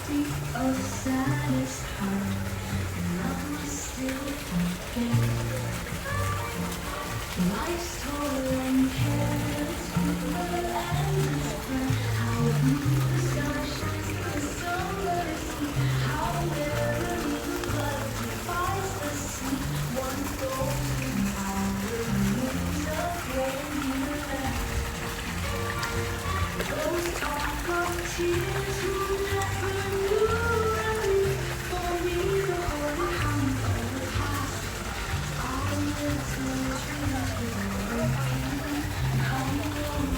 beat of saddest heart, and love must still forget. Life's toil and careless people and its breath. How blue the sky shines, the summer sea. How rare a blood defies the sea. One golden hour wings of rain. Those talk of tears who never knew relief. For me, the holy hound of the past. All little dreams were broken. Come on,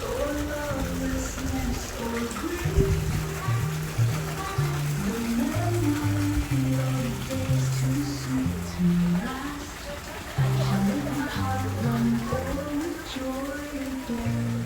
or lovelessness or grief. The memory of days too sweet to last. Shall make my heart run over with joy again.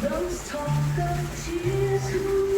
Those talk of tears who